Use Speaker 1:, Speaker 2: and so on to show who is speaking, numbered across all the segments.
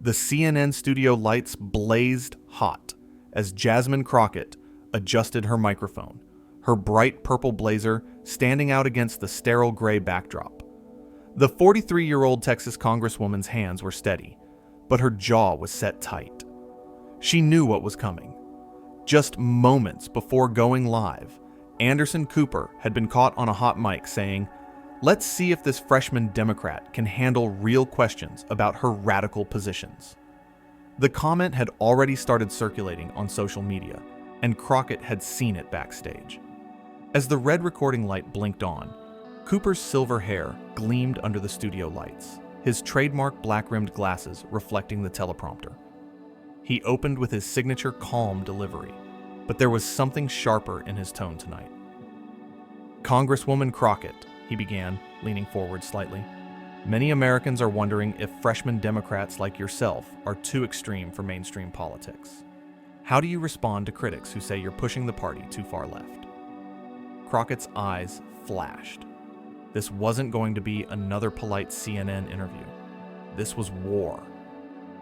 Speaker 1: The CNN studio lights blazed hot as Jasmine Crockett adjusted her microphone, her bright purple blazer standing out against the sterile gray backdrop. The 43-year-old Texas Congresswoman's hands were steady, but her jaw was set tight. She knew what was coming. Just moments before going live, Anderson Cooper had been caught on a hot mic saying, "Let's see if this freshman Democrat can handle real questions about her radical positions." The comment had already started circulating on social media, and Crockett had seen it backstage. As the red recording light blinked on, Cooper's silver hair gleamed under the studio lights, his trademark black-rimmed glasses reflecting the teleprompter. He opened with his signature calm delivery, but there was something sharper in his tone tonight. "Congresswoman Crockett," he began, leaning forward slightly, "many Americans are wondering if freshman Democrats like yourself are too extreme for mainstream politics. How do you respond to critics who say you're pushing the party too far left?" Crockett's eyes flashed. This wasn't going to be another polite CNN interview. This was war.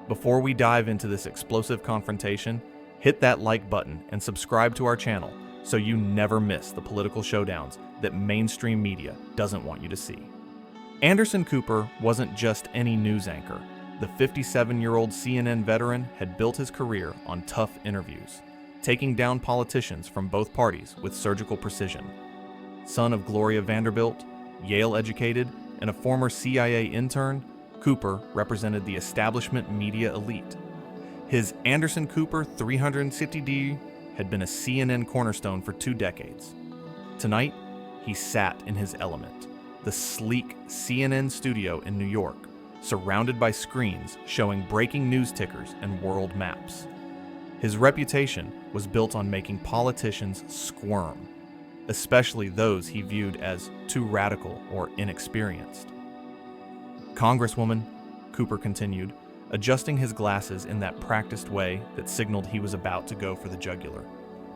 Speaker 1: Before we dive into this explosive confrontation, hit that like button and subscribe to our channel so you never miss the political showdowns that mainstream media doesn't want you to see. Anderson Cooper wasn't just any news anchor. The 57-year-old CNN veteran had built his career on tough interviews, taking down politicians from both parties with surgical precision. Son of Gloria Vanderbilt, Yale-educated, and a former CIA intern, Cooper represented the establishment media elite. His Anderson Cooper 360D had been a CNN cornerstone for 2 decades. Tonight, he sat in his element, the sleek CNN studio in New York, surrounded by screens showing breaking news tickers and world maps. His reputation was built on making politicians squirm, especially those he viewed as too radical or inexperienced. "Congresswoman," Cooper continued, adjusting his glasses in that practiced way that signaled he was about to go for the jugular.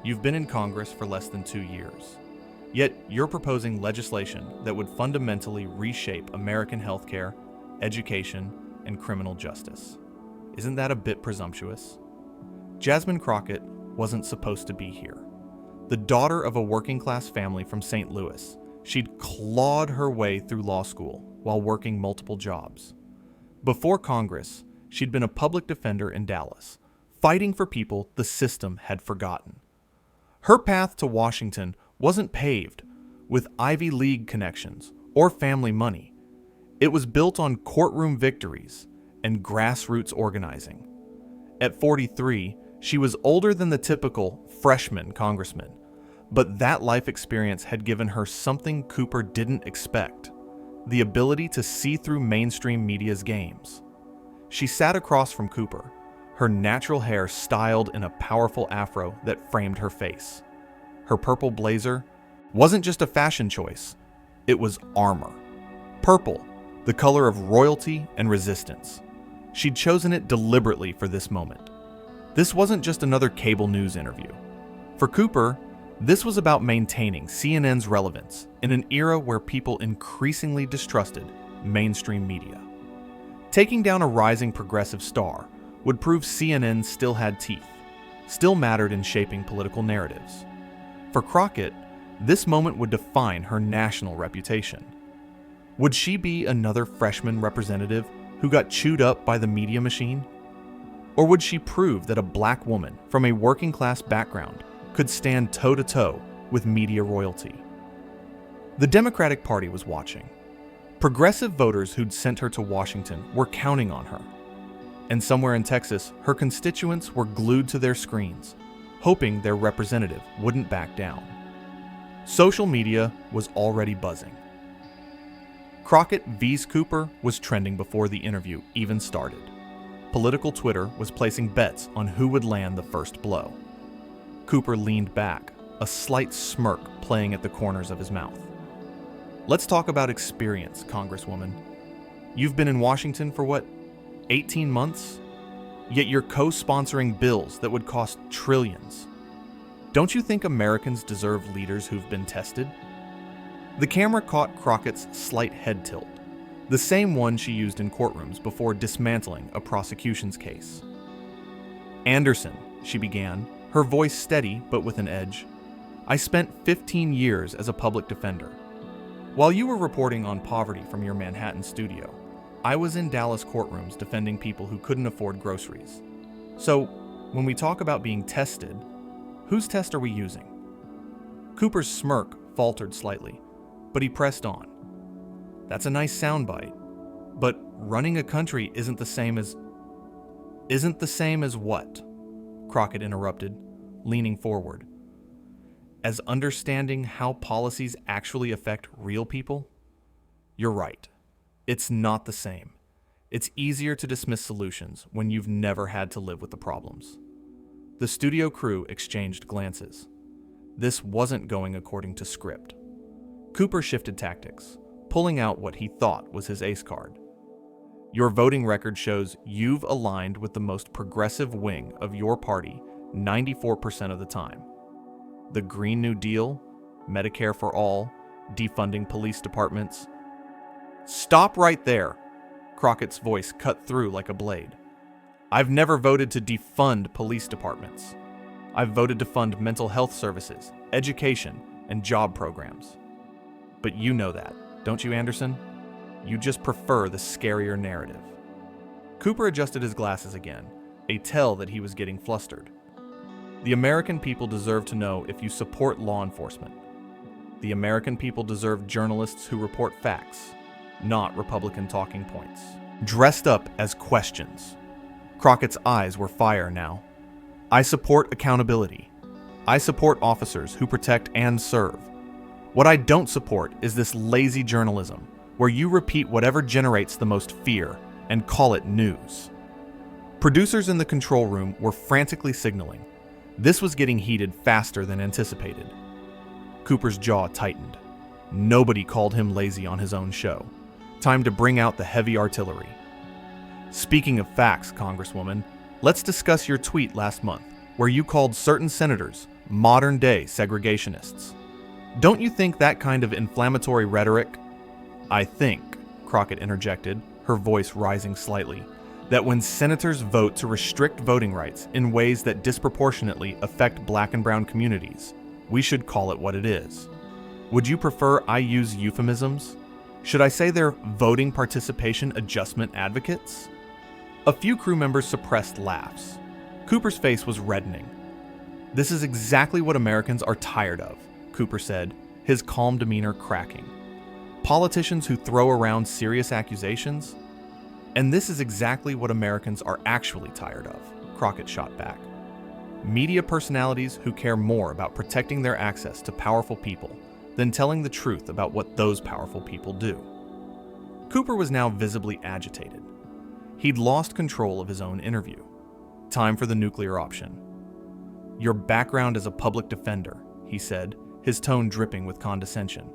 Speaker 1: "You've been in Congress for less than 2 years. Yet you're proposing legislation that would fundamentally reshape American healthcare, education, and criminal justice. Isn't that a bit presumptuous?" Jasmine Crockett wasn't supposed to be here. The daughter of a working-class family from St. Louis, she'd clawed her way through law school while working multiple jobs. Before Congress, she'd been a public defender in Dallas, fighting for people the system had forgotten. Her path to Washington wasn't paved with Ivy League connections or family money. It was built on courtroom victories and grassroots organizing. At 43, she was older than the typical freshman congressman, but that life experience had given her something Cooper didn't expect: the ability to see through mainstream media's games. She sat across from Cooper, her natural hair styled in a powerful afro that framed her face. Her purple blazer wasn't just a fashion choice, it was armor. Purple, the color of royalty and resistance. She'd chosen it deliberately for this moment. This wasn't just another cable news interview. For Cooper, this was about maintaining CNN's relevance in an era where people increasingly distrusted mainstream media. Taking down a rising progressive star would prove CNN still had teeth, still mattered in shaping political narratives. For Crockett, this moment would define her national reputation. Would she be another freshman representative who got chewed up by the media machine? Or would she prove that a black woman from a working-class background could stand toe-to-toe with media royalty? The Democratic Party was watching. Progressive voters who'd sent her to Washington were counting on her. And somewhere in Texas, her constituents were glued to their screens, hoping their representative wouldn't back down. Social media was already buzzing. Crockett vs. Cooper was trending before the interview even started. Political Twitter was placing bets on who would land the first blow. Cooper leaned back, a slight smirk playing at the corners of his mouth. "Let's talk about experience, Congresswoman. You've been in Washington for what, 18 months? Yet you're co-sponsoring bills that would cost trillions. Don't you think Americans deserve leaders who've been tested?" The camera caught Crockett's slight head tilt, The same one she used in courtrooms before dismantling a prosecution's case. "Anderson," she began, her voice steady but with an edge, "I spent 15 years as a public defender. While you were reporting on poverty from your Manhattan studio, I was in Dallas courtrooms defending people who couldn't afford groceries. So, when we talk about being tested, whose test are we using?" Cooper's smirk faltered slightly, but he pressed on. "That's a nice soundbite, but running a country isn't the same as..." "Isn't the same as what?" Crockett interrupted, leaning forward. "As understanding how policies actually affect real people?" "You're right. It's not the same. It's easier to dismiss solutions when you've never had to live with the problems." The studio crew exchanged glances. This wasn't going according to script. Cooper shifted tactics, pulling out what he thought was his ace card. "Your voting record shows you've aligned with the most progressive wing of your party 94% of the time. The Green New Deal, Medicare for all, defunding police departments..." "Stop right there!" Crockett's voice cut through like a blade. "I've never voted to defund police departments. I've voted to fund mental health services, education, and job programs. But you know that, don't you, Anderson? You just prefer the scarier narrative." Cooper adjusted his glasses again, a tell that he was getting flustered. "The American people deserve to know if you support law enforcement. The American people deserve journalists who report facts, not Republican talking points, dressed up as questions." Crockett's eyes were fire now. "I support accountability. I support officers who protect and serve. What I don't support is this lazy journalism, where you repeat whatever generates the most fear and call it news." Producers in the control room were frantically signaling. This was getting heated faster than anticipated. Cooper's jaw tightened. Nobody called him lazy on his own show. Time to bring out the heavy artillery. "Speaking of facts, Congresswoman, let's discuss your tweet last month, where you called certain senators modern-day segregationists. Don't you think that kind of inflammatory rhetoric..." "I think," Crockett interjected, her voice rising slightly, "that when senators vote to restrict voting rights in ways that disproportionately affect Black and brown communities, we should call it what it is. Would you prefer I use euphemisms? Should I say they're voting participation adjustment advocates?" A few crew members suppressed laughs. Cooper's face was reddening. "This is exactly what Americans are tired of," Cooper said, his calm demeanor cracking. "Politicians who throw around serious accusations? And this is exactly what Americans are actually tired of," Crockett shot back. "Media personalities who care more about protecting their access to powerful people than telling the truth about what those powerful people do." Cooper was now visibly agitated. He'd lost control of his own interview. Time for the nuclear option. "Your background as a public defender," he said, his tone dripping with condescension.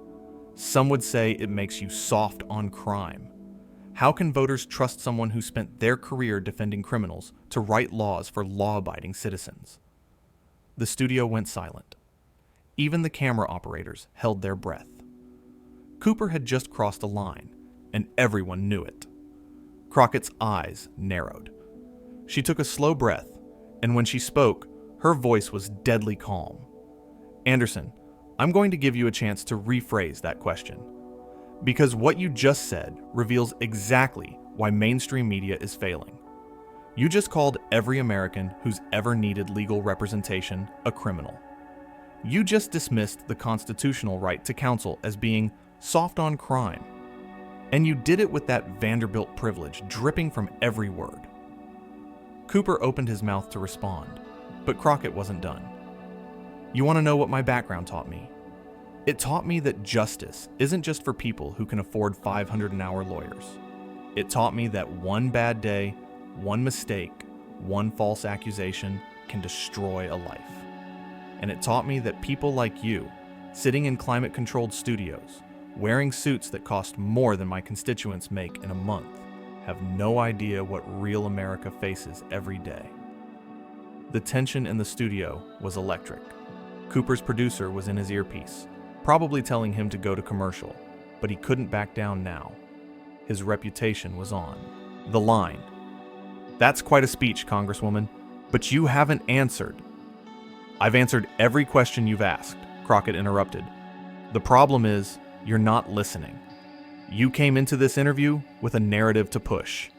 Speaker 1: "Some would say it makes you soft on crime. How can voters trust someone who spent their career defending criminals to write laws for law-abiding citizens?" The studio went silent. Even the camera operators held their breath. Cooper had just crossed a line, and everyone knew it. Crockett's eyes narrowed. She took a slow breath, and when she spoke, her voice was deadly calm. "Anderson, I'm going to give you a chance to rephrase that question. Because what you just said reveals exactly why mainstream media is failing. You just called every American who's ever needed legal representation a criminal. You just dismissed the constitutional right to counsel as being soft on crime. And you did it with that Vanderbilt privilege dripping from every word." Cooper opened his mouth to respond, but Crockett wasn't done. "You want to know what my background taught me? It taught me that justice isn't just for people who can afford 500 an hour lawyers. It taught me that one bad day, one mistake, one false accusation can destroy a life. And it taught me that people like you, sitting in climate-controlled studios, wearing suits that cost more than my constituents make in a month, have no idea what real America faces every day." The tension in the studio was electric. Cooper's producer was in his earpiece, probably telling him to go to commercial, but he couldn't back down now. His reputation was on the line. "That's quite a speech, Congresswoman, but you haven't answered." "I've answered every question you've asked," Crockett interrupted. "The problem is, you're not listening. You came into this interview with a narrative to push.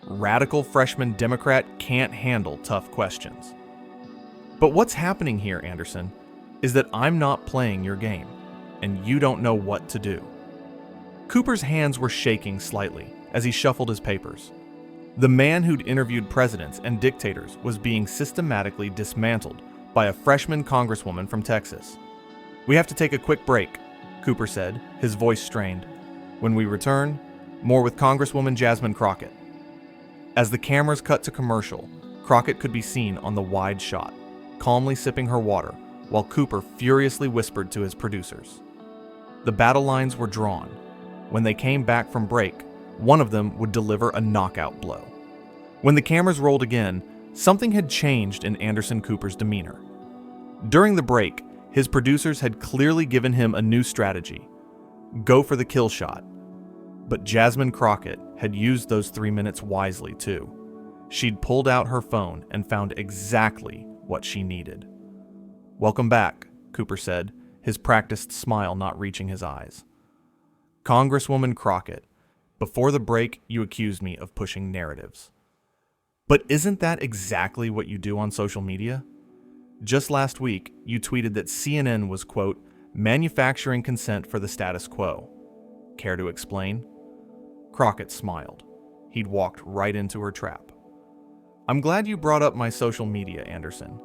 Speaker 1: Radical freshman Democrat can't handle tough questions." "But what's happening here, Anderson, is that I'm not playing your game, and you don't know what to do." Cooper's hands were shaking slightly as he shuffled his papers. The man who'd interviewed presidents and dictators was being systematically dismantled by a freshman congresswoman from Texas. "We have to take a quick break," Cooper said, his voice strained. "When we return, more with Congresswoman Jasmine Crockett." As the cameras cut to commercial, Crockett could be seen on the wide shot, calmly sipping her water, while Cooper furiously whispered to his producers. The battle lines were drawn. When they came back from break, one of them would deliver a knockout blow. When the cameras rolled again, something had changed in Anderson Cooper's demeanor. During the break, his producers had clearly given him a new strategy: go for the kill shot. But Jasmine Crockett had used those 3 minutes wisely too. She'd pulled out her phone and found exactly what she needed. "Welcome back," Cooper said, his practiced smile not reaching his eyes. "Congresswoman Crockett, before the break you accused me of pushing narratives. But isn't that exactly what you do on social media? Just last week, you tweeted that CNN was, quote, manufacturing consent for the status quo. Care to explain?" Crockett smiled. He'd walked right into her trap. "I'm glad you brought up my social media, Anderson.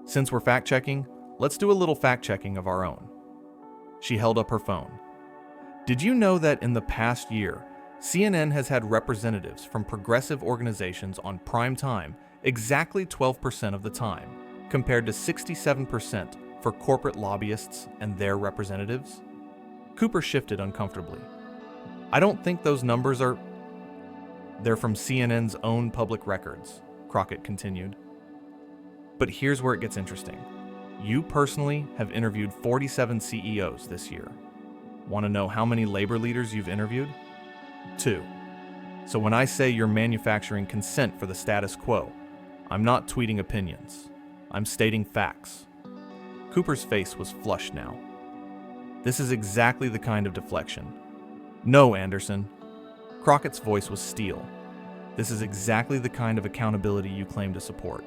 Speaker 1: Since we're fact-checking, let's do a little fact-checking of our own." She held up her phone. "Did you know that in the past year, CNN has had representatives from progressive organizations on prime time exactly 12% of the time, compared to 67% for corporate lobbyists and their representatives?" Cooper shifted uncomfortably. "I don't think those numbers are..." "They're from CNN's own public records," Crockett continued. "But here's where it gets interesting. You personally have interviewed 47 CEOs this year. Want to know how many labor leaders you've interviewed? 2. So when I say you're manufacturing consent for the status quo, I'm not tweeting opinions. I'm stating facts." Cooper's face was flushed now. "This is exactly the kind of deflection." "No, Anderson." Crockett's voice was steel. "This is exactly the kind of accountability you claim to support.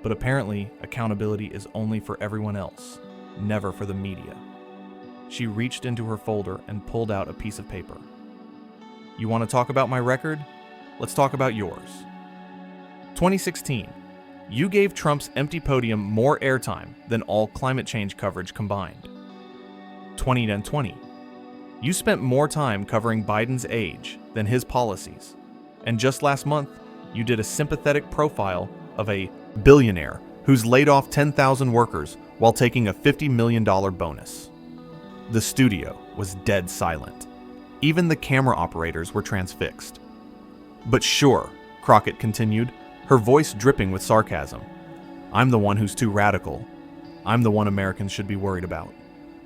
Speaker 1: But apparently, accountability is only for everyone else, never for the media." She reached into her folder and pulled out a piece of paper. "You want to talk about my record? Let's talk about yours. 2016. You gave Trump's empty podium more airtime than all climate change coverage combined. 2020. You spent more time covering Biden's age than his policies. And just last month, you did a sympathetic profile of a billionaire who's laid off 10,000 workers while taking a $50 million bonus." The studio was dead silent. Even the camera operators were transfixed. "But sure," Crockett continued, her voice dripping with sarcasm. "I'm the one who's too radical. I'm the one Americans should be worried about.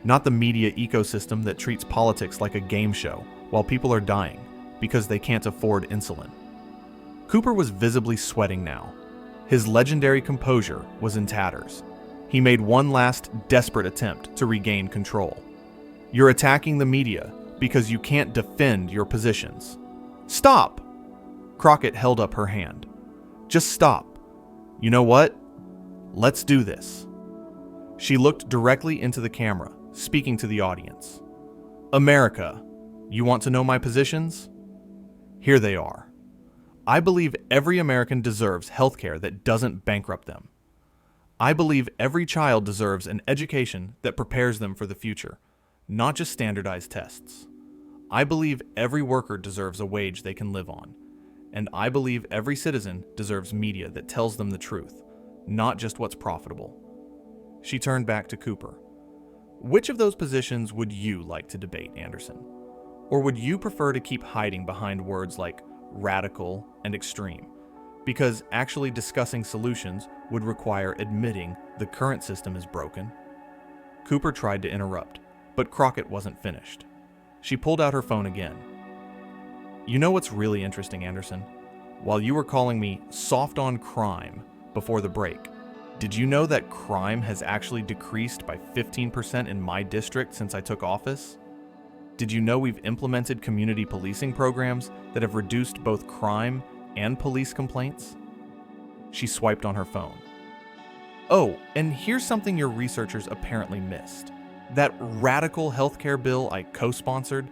Speaker 1: Not the media ecosystem that treats politics like a game show while people are dying because they can't afford insulin." Cooper was visibly sweating now. His legendary composure was in tatters. He made one last desperate attempt to regain control. "You're attacking the media because you can't defend your positions." "Stop!" Crockett held up her hand. "Just stop. You know what? Let's do this." She looked directly into the camera, speaking to the audience. "America, you want to know my positions? Here they are. I believe every American deserves health care that doesn't bankrupt them. I believe every child deserves an education that prepares them for the future, not just standardized tests. I believe every worker deserves a wage they can live on. And I believe every citizen deserves media that tells them the truth, not just what's profitable." She turned back to Cooper. "Which of those positions would you like to debate, Anderson? Or would you prefer to keep hiding behind words like radical and extreme? Because actually discussing solutions would require admitting the current system is broken." Cooper tried to interrupt, but Crockett wasn't finished. She pulled out her phone again. You know what's really interesting, Anderson? While you were calling me soft on crime before the break, did you know that crime has actually decreased by 15% in my district since I took office? Did you know we've implemented community policing programs that have reduced both crime and police complaints? She swiped on her phone. Oh, and here's something your researchers apparently missed. That radical healthcare bill I co-sponsored,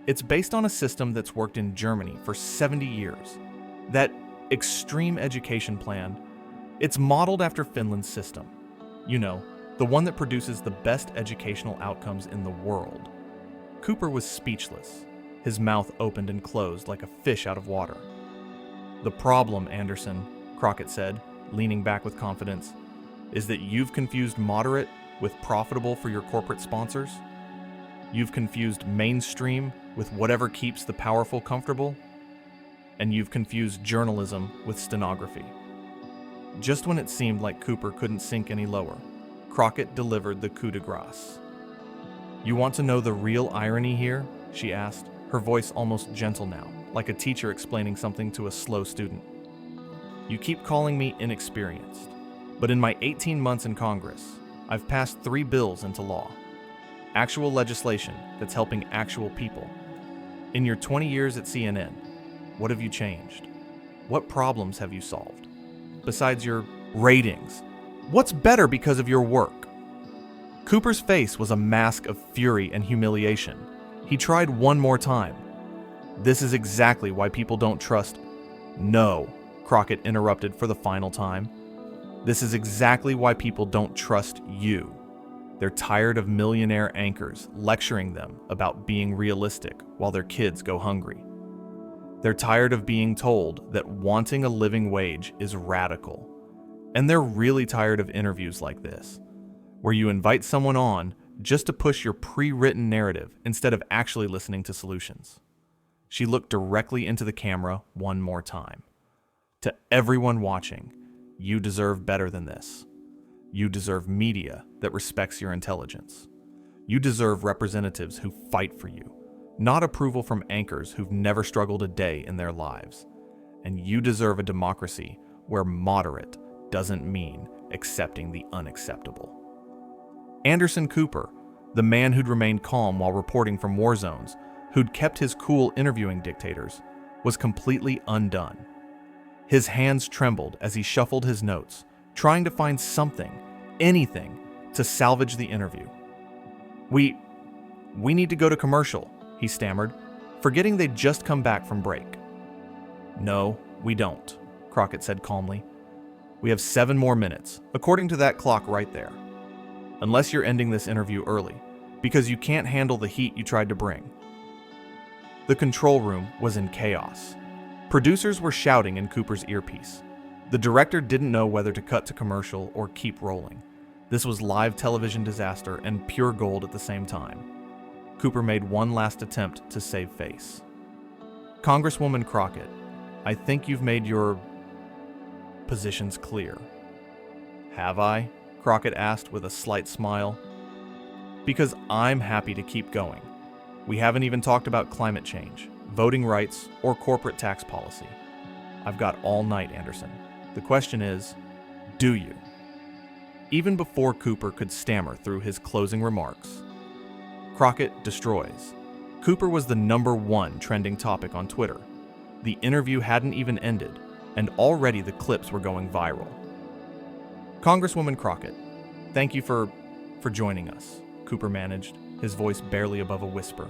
Speaker 1: it's based on a system that's worked in Germany for 70 years. That extreme education plan, it's modeled after Finland's system. You know, the one that produces the best educational outcomes in the world. Cooper was speechless, his mouth opened and closed like a fish out of water. The problem, Anderson, Crockett said, leaning back with confidence, is that you've confused moderate with profitable for your corporate sponsors. You've confused mainstream with whatever keeps the powerful comfortable. And you've confused journalism with stenography. Just when it seemed like Cooper couldn't sink any lower, Crockett delivered the coup de grace. You want to know the real irony here? She asked, her voice almost gentle now, like a teacher explaining something to a slow student. You keep calling me inexperienced, but in my 18 months in Congress, I've passed 3 bills into law. Actual legislation that's helping actual people. In your 20 years at CNN, what have you changed? What problems have you solved? Besides your ratings, what's better because of your work? Cooper's face was a mask of fury and humiliation. He tried one more time. This is exactly why people don't trust. No, Crockett interrupted for the final time. This is exactly why people don't trust you. They're tired of millionaire anchors lecturing them about being realistic while their kids go hungry. They're tired of being told that wanting a living wage is radical. And they're really tired of interviews like this, where you invite someone on just to push your pre-written narrative instead of actually listening to solutions. She looked directly into the camera one more time. To everyone watching, you deserve better than this. You deserve media that respects your intelligence. You deserve representatives who fight for you, not approval from anchors who've never struggled a day in their lives. And you deserve a democracy where moderate doesn't mean accepting the unacceptable. Anderson Cooper, the man who'd remained calm while reporting from war zones, who'd kept his cool interviewing dictators, was completely undone. His hands trembled as he shuffled his notes, trying to find something, anything, to salvage the interview. We need to go to commercial, he stammered, forgetting they'd just come back from break. No, we don't, Crockett said calmly. We have 7 more minutes, according to that clock right there. Unless you're ending this interview early, because you can't handle the heat you tried to bring. The control room was in chaos. Producers were shouting in Cooper's earpiece. The director didn't know whether to cut to commercial or keep rolling. This was live television disaster and pure gold at the same time. Cooper made one last attempt to save face. Congresswoman Crockett, I think you've made your positions clear. Have I? Crockett asked with a slight smile. Because I'm happy to keep going. We haven't even talked about climate change, voting rights, or corporate tax policy. I've got all night, Anderson. The question is, do you? Even before Cooper could stammer through his closing remarks, Crockett destroys. Cooper was the #1 trending topic on Twitter. The interview hadn't even ended, and already the clips were going viral. Congresswoman Crockett, thank you for joining us, Cooper managed, his voice barely above a whisper.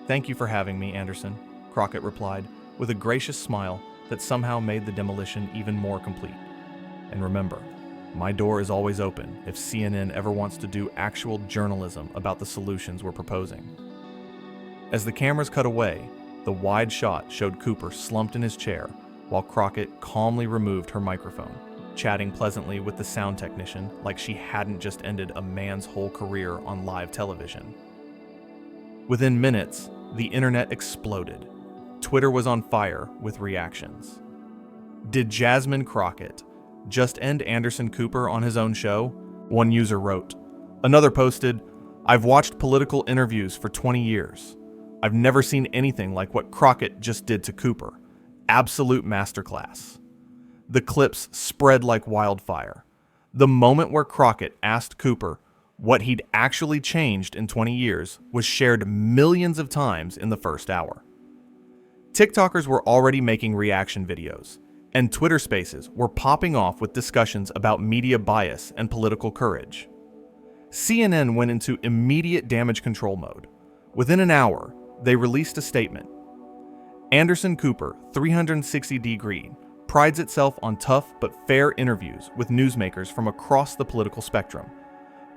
Speaker 1: Thank you for having me, Anderson, Crockett replied, with a gracious smile that somehow made the demolition even more complete. And remember, my door is always open if CNN ever wants to do actual journalism about the solutions we're proposing. As the cameras cut away, the wide shot showed Cooper slumped in his chair while Crockett calmly removed her microphone, chatting pleasantly with the sound technician like she hadn't just ended a man's whole career on live television. Within minutes, the internet exploded. Twitter was on fire with reactions. Did Jasmine Crockett just end Anderson Cooper on his own show? One user wrote. Another posted, I've watched political interviews for 20 years. I've never seen anything like what Crockett just did to Cooper. Absolute masterclass. The clips spread like wildfire. The moment where Crockett asked Cooper what he'd actually changed in 20 years was shared millions of times in the first hour. TikTokers were already making reaction videos, and Twitter Spaces were popping off with discussions about media bias and political courage. CNN went into immediate damage control mode. Within an hour, they released a statement. Anderson Cooper, 360D Green, prides itself on tough but fair interviews with newsmakers from across the political spectrum.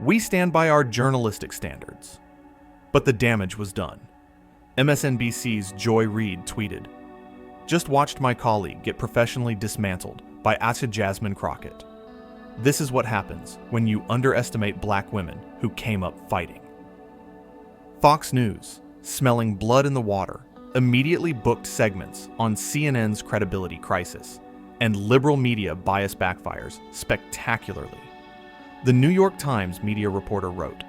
Speaker 1: We stand by our journalistic standards. But the damage was done. MSNBC's Joy Reid tweeted, "Just watched my colleague get professionally dismantled by Jasmine Crockett. This is what happens when you underestimate black women who came up fighting." Fox News, smelling blood in the water, immediately booked segments on CNN's credibility crisis, and liberal media bias backfires spectacularly. The New York Times media reporter wrote,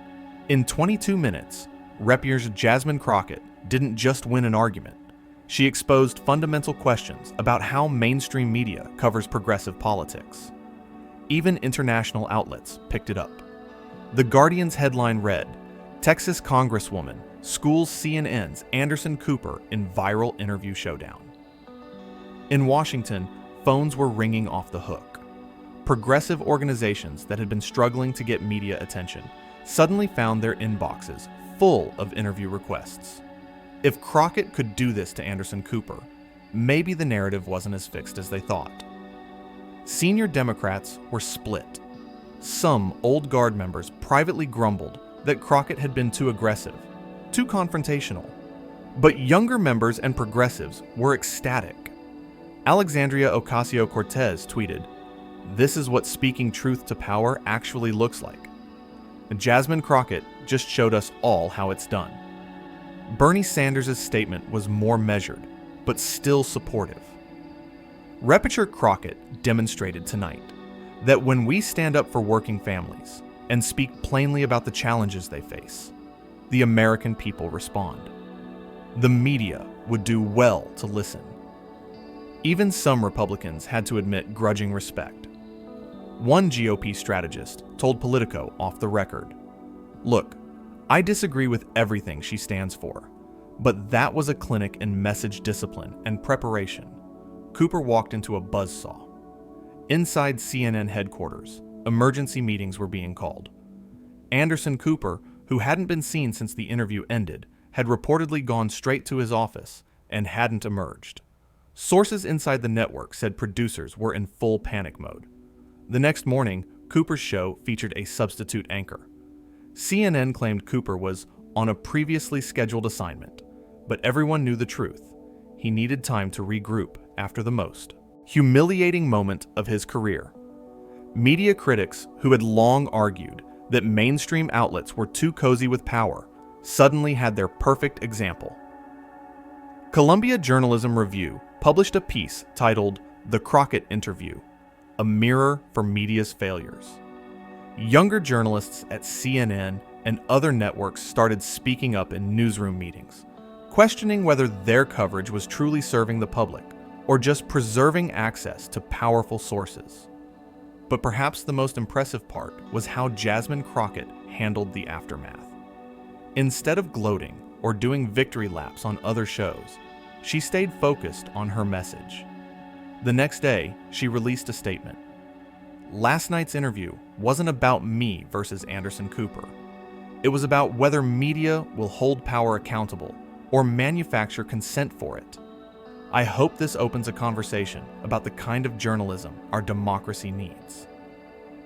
Speaker 1: "In 22 minutes, Repier's Jasmine Crockett didn't just win an argument. She exposed fundamental questions about how mainstream media covers progressive politics." Even international outlets picked it up. The Guardian's headline read, "Texas Congresswoman schools CNN's Anderson Cooper in viral interview showdown." In Washington, phones were ringing off the hook. Progressive organizations that had been struggling to get media attention suddenly found their inboxes full of interview requests. If Crockett could do this to Anderson Cooper, maybe the narrative wasn't as fixed as they thought. Senior Democrats were split. Some old guard members privately grumbled that Crockett had been too aggressive, too confrontational. But younger members and progressives were ecstatic. Alexandria Ocasio-Cortez tweeted, "This is what speaking truth to power actually looks like. Jasmine Crockett just showed us all how it's done." Bernie Sanders' statement was more measured, but still supportive. Repetier Crockett demonstrated tonight that when we stand up for working families and speak plainly about the challenges they face, the American people respond. The media would do well to listen. Even some Republicans had to admit grudging respect. One GOP strategist told Politico off the record, "Look, I disagree with everything she stands for, but that was a clinic in message discipline and preparation." Cooper walked into a buzzsaw. Inside CNN headquarters, emergency meetings were being called. Anderson Cooper, who hadn't been seen since the interview ended, had reportedly gone straight to his office and hadn't emerged. Sources inside the network said producers were in full panic mode. The next morning, Cooper's show featured a substitute anchor. CNN claimed Cooper was on a previously scheduled assignment, but everyone knew the truth. He needed time to regroup after the most humiliating moment of his career. Media critics who had long argued that mainstream outlets were too cozy with power suddenly had their perfect example. Columbia Journalism Review published a piece titled "The Crockett Interview: A Mirror for Media's Failures." Younger journalists at CNN and other networks started speaking up in newsroom meetings, questioning whether their coverage was truly serving the public or just preserving access to powerful sources. But perhaps the most impressive part was how Jasmine Crockett handled the aftermath. Instead of gloating or doing victory laps on other shows, she stayed focused on her message. The next day, she released a statement. "Last night's interview wasn't about me versus Anderson Cooper. It was about whether media will hold power accountable or manufacture consent for it. I hope this opens a conversation about the kind of journalism our democracy needs."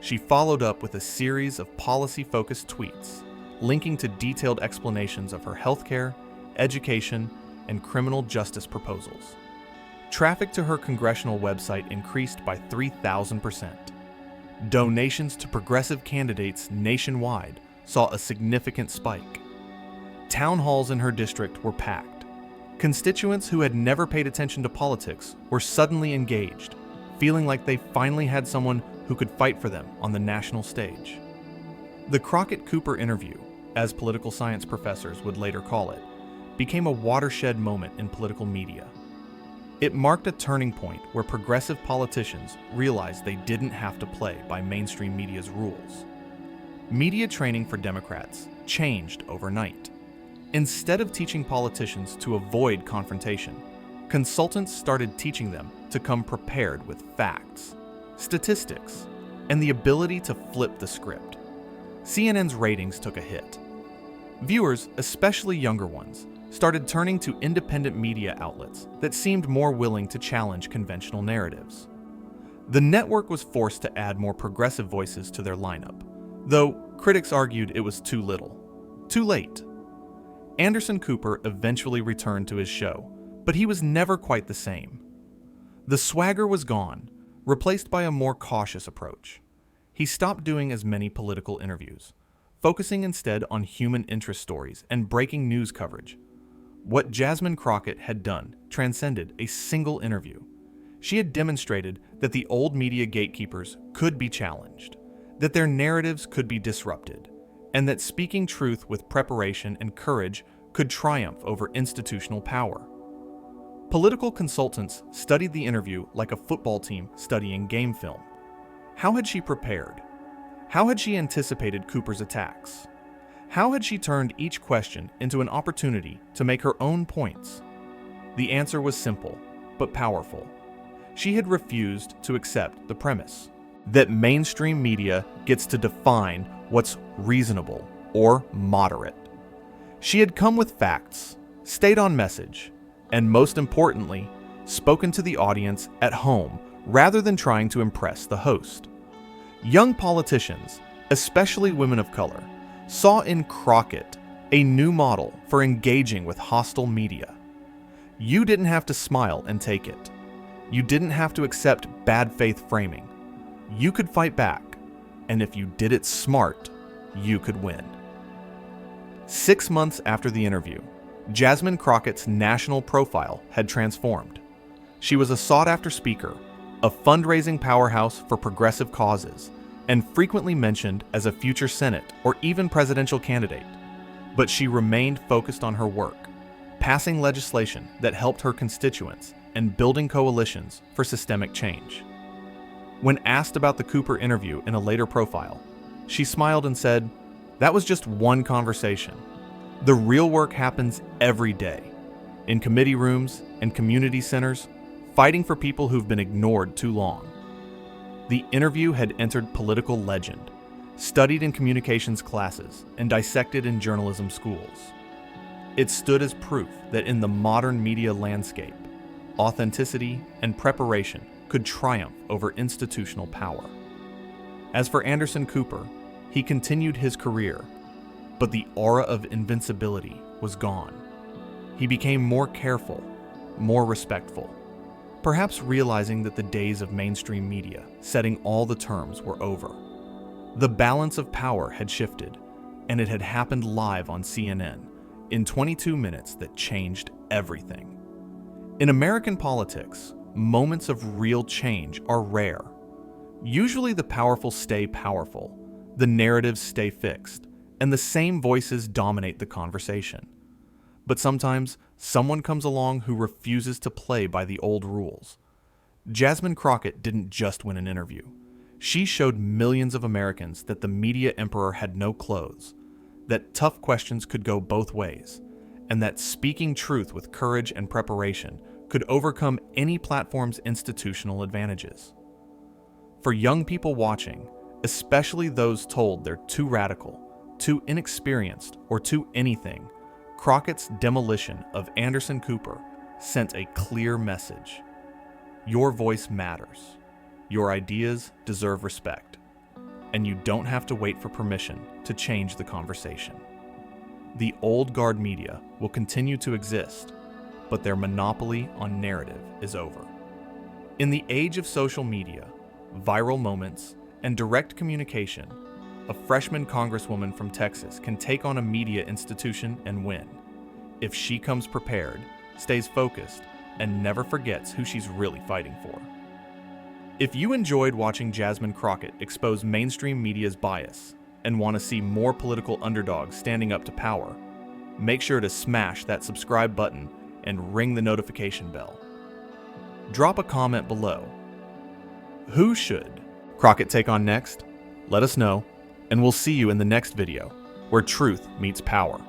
Speaker 1: She followed up with a series of policy-focused tweets, linking to detailed explanations of her healthcare, education, and criminal justice proposals. Traffic to her congressional website increased by 3,000%. Donations to progressive candidates nationwide saw a significant spike. Town halls in her district were packed. Constituents who had never paid attention to politics were suddenly engaged, feeling like they finally had someone who could fight for them on the national stage. The Crockett-Cooper interview, as political science professors would later call it, became a watershed moment in political media. It marked a turning point where progressive politicians realized they didn't have to play by mainstream media's rules. Media training for Democrats changed overnight. Instead of teaching politicians to avoid confrontation, consultants started teaching them to come prepared with facts, statistics, and the ability to flip the script. CNN's ratings took a hit. Viewers, especially younger ones, started turning to independent media outlets that seemed more willing to challenge conventional narratives. The network was forced to add more progressive voices to their lineup, though critics argued it was too little. Too late. Anderson Cooper eventually returned to his show, but he was never quite the same. The swagger was gone, replaced by a more cautious approach. He stopped doing as many political interviews, focusing instead on human interest stories and breaking news coverage. What Jasmine Crockett had done transcended a single interview. She had demonstrated that the old media gatekeepers could be challenged, that their narratives could be disrupted, and that speaking truth with preparation and courage could triumph over institutional power. Political consultants studied the interview like a football team studying game film. How had she prepared? How had she anticipated Cooper's attacks? How had she turned each question into an opportunity to make her own points? The answer was simple, but powerful. She had refused to accept the premise that mainstream media gets to define what's reasonable or moderate. She had come with facts, stayed on message, and most importantly, spoken to the audience at home rather than trying to impress the host. Young politicians, especially women of color, saw in Crockett a new model for engaging with hostile media. You didn't have to smile and take it. You didn't have to accept bad faith framing. You could fight back, and if you did it smart, you could win. 6 months after the interview, Jasmine Crockett's national profile had transformed. She was a sought-after speaker, a fundraising powerhouse for progressive causes, and frequently mentioned as a future Senate or even presidential candidate. But she remained focused on her work, passing legislation that helped her constituents and building coalitions for systemic change. When asked about the Cooper interview in a later profile, she smiled and said, "That was just one conversation. The real work happens every day, in committee rooms and community centers, fighting for people who've been ignored too long." The interview had entered political legend, studied in communications classes, and dissected in journalism schools. It stood as proof that in the modern media landscape, authenticity and preparation could triumph over institutional power. As for Anderson Cooper, he continued his career, but the aura of invincibility was gone. He became more careful, more respectful, perhaps realizing that the days of mainstream media setting all the terms were over. The balance of power had shifted, and it had happened live on CNN in 22 minutes that changed everything. In American politics, moments of real change are rare. Usually the powerful stay powerful, the narratives stay fixed, and the same voices dominate the conversation. But sometimes someone comes along who refuses to play by the old rules. Jasmine Crockett didn't just win an interview. She showed millions of Americans that the media emperor had no clothes, that tough questions could go both ways, and that speaking truth with courage and preparation could overcome any platform's institutional advantages. For young people watching, especially those told they're too radical, too inexperienced, or too anything, Crockett's demolition of Anderson Cooper sent a clear message. Your voice matters. Your ideas deserve respect. And you don't have to wait for permission to change the conversation. The old guard media will continue to exist, but their monopoly on narrative is over. In the age of social media, viral moments, and direct communication, a freshman congresswoman from Texas can take on a media institution and win, if she comes prepared, stays focused, and never forgets who she's really fighting for. If you enjoyed watching Jasmine Crockett expose mainstream media's bias and want to see more political underdogs standing up to power, make sure to smash that subscribe button and ring the notification bell. Drop a comment below. Who should Crockett take on next? Let us know, and we'll see you in the next video where truth meets power.